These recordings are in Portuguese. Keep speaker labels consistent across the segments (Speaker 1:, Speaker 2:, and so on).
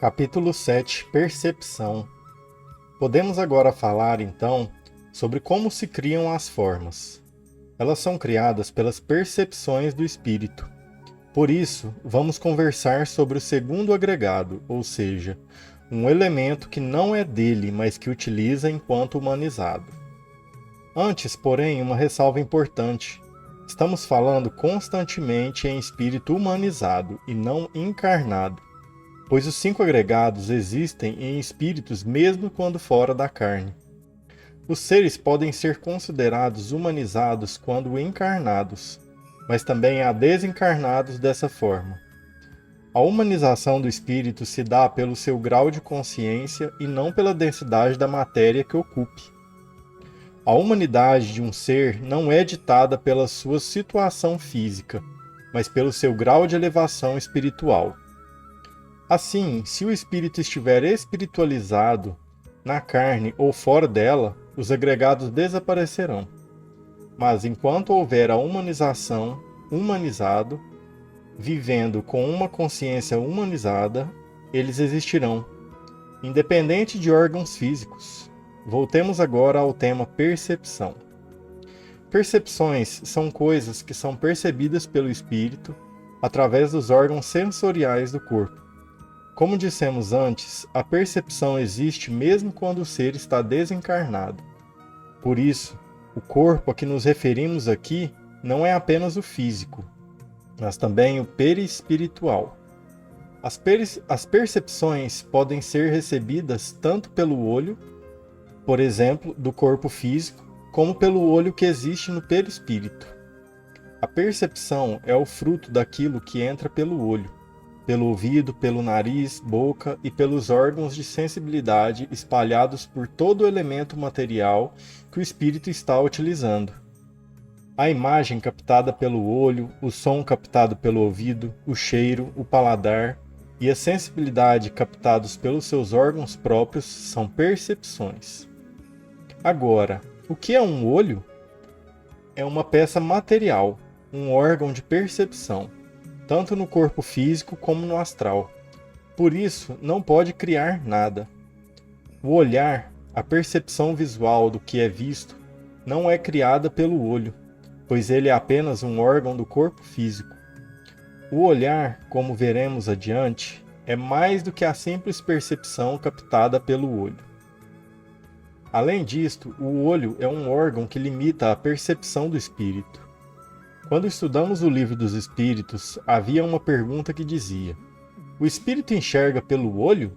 Speaker 1: Capítulo 7 Percepção. Podemos agora falar, então, sobre como se criam as formas. Elas são criadas pelas percepções do espírito. Por isso, vamos conversar sobre o segundo agregado, ou seja, um elemento que não é dele, mas que utiliza enquanto humanizado. Antes, porém, uma ressalva importante. Estamos falando constantemente em espírito humanizado e não encarnado, pois os 5 agregados existem em espíritos mesmo quando fora da carne. Os seres podem ser considerados humanizados quando encarnados, mas também há desencarnados dessa forma. A humanização do espírito se dá pelo seu grau de consciência e não pela densidade da matéria que ocupe. A humanidade de um ser não é ditada pela sua situação física, mas pelo seu grau de elevação espiritual. Assim, se o espírito estiver espiritualizado na carne ou fora dela, os agregados desaparecerão. Mas enquanto houver a humanização, humanizado, vivendo com uma consciência humanizada, eles existirão, independente de órgãos físicos. Voltemos agora ao tema percepção. Percepções são coisas que são percebidas pelo espírito através dos órgãos sensoriais do corpo. Como dissemos antes, a percepção existe mesmo quando o ser está desencarnado. Por isso, o corpo a que nos referimos aqui não é apenas o físico, mas também o perispiritual. As percepções podem ser recebidas tanto pelo olho, por exemplo, do corpo físico, como pelo olho que existe no perispírito. A percepção é o fruto daquilo que entra pelo olho, pelo ouvido, pelo nariz, boca e pelos órgãos de sensibilidade espalhados por todo o elemento material que o espírito está utilizando. A imagem captada pelo olho, o som captado pelo ouvido, o cheiro, o paladar e a sensibilidade captados pelos seus órgãos próprios são percepções. Agora, o que é um olho? É uma peça material, um órgão de percepção, tanto no corpo físico como no astral. Por isso, não pode criar nada. O olhar, a percepção visual do que é visto, não é criada pelo olho, pois ele é apenas um órgão do corpo físico. O olhar, como veremos adiante, é mais do que a simples percepção captada pelo olho. Além disto, o olho é um órgão que limita a percepção do espírito. Quando estudamos o Livro dos Espíritos, havia uma pergunta que dizia: o espírito enxerga pelo olho?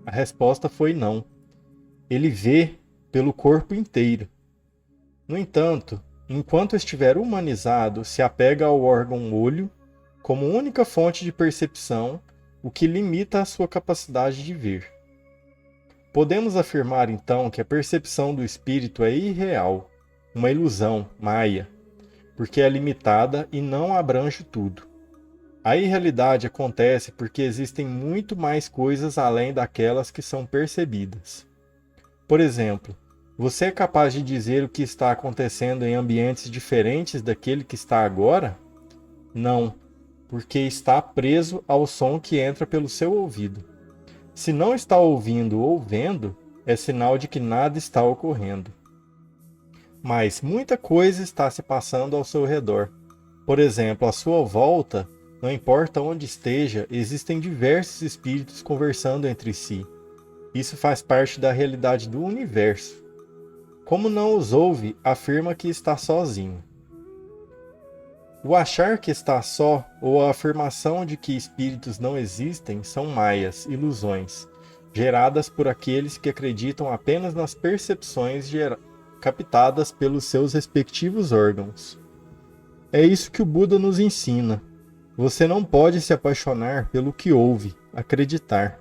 Speaker 1: A resposta foi não. Ele vê pelo corpo inteiro. No entanto, enquanto estiver humanizado, se apega ao órgão olho como única fonte de percepção, o que limita a sua capacidade de ver. Podemos afirmar então que a percepção do espírito é irreal, uma ilusão, maia, porque é limitada e não abrange tudo. A irrealidade acontece porque existem muito mais coisas além daquelas que são percebidas. Por exemplo, você é capaz de dizer o que está acontecendo em ambientes diferentes daquele que está agora? Não, porque está preso ao som que entra pelo seu ouvido. Se não está ouvindo ou vendo, é sinal de que nada está ocorrendo. Mas muita coisa está se passando ao seu redor. Por exemplo, à sua volta, não importa onde esteja, existem diversos espíritos conversando entre si. Isso faz parte da realidade do universo. Como não os ouve, afirma que está sozinho. O achar que está só ou a afirmação de que espíritos não existem são maias, ilusões, geradas por aqueles que acreditam apenas nas percepções captadas pelos seus respectivos órgãos. É isso que o Buda nos ensina. Você não pode se apaixonar pelo que ouve, acreditar,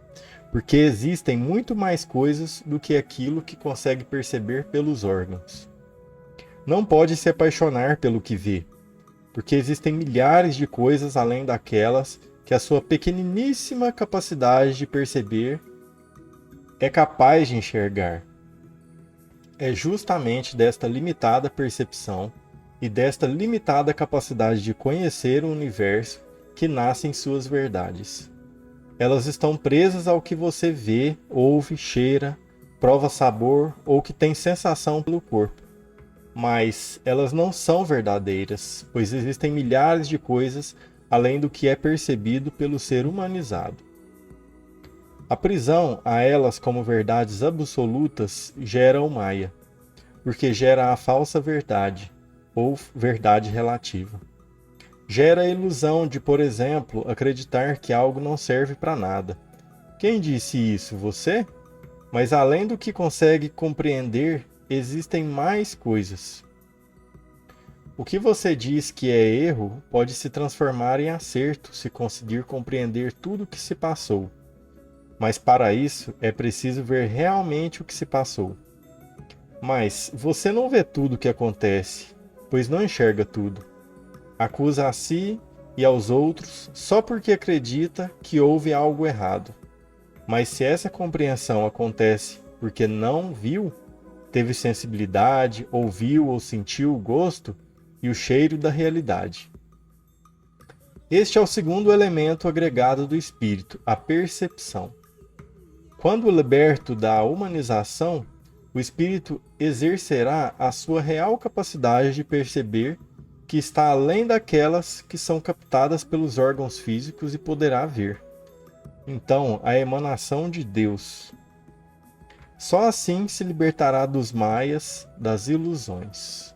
Speaker 1: porque existem muito mais coisas do que aquilo que consegue perceber pelos órgãos. Não pode se apaixonar pelo que vê, porque existem milhares de coisas além daquelas que a sua pequeniníssima capacidade de perceber é capaz de enxergar. É justamente desta limitada percepção e desta limitada capacidade de conhecer o universo que nascem suas verdades. Elas estão presas ao que você vê, ouve, cheira, prova sabor ou que tem sensação pelo corpo. Mas elas não são verdadeiras, pois existem milhares de coisas além do que é percebido pelo ser humanizado. A prisão a elas como verdades absolutas gera o Maya, porque gera a falsa verdade, ou verdade relativa. Gera a ilusão de, por exemplo, acreditar que algo não serve para nada. Quem disse isso? Você? Mas além do que consegue compreender, existem mais coisas. O que você diz que é erro pode se transformar em acerto se conseguir compreender tudo o que se passou. Mas para isso é preciso ver realmente o que se passou. Mas você não vê tudo o que acontece, pois não enxerga tudo. Acusa a si e aos outros só porque acredita que houve algo errado. Mas se essa compreensão acontece porque não viu, teve sensibilidade, ouviu ou sentiu o gosto e o cheiro da realidade. Este é o segundo elemento agregado do espírito, a percepção. Quando liberto da humanização, o espírito exercerá a sua real capacidade de perceber que está além daquelas que são captadas pelos órgãos físicos e poderá ver. Então, a emanação de Deus. Só assim se libertará dos maias, das ilusões.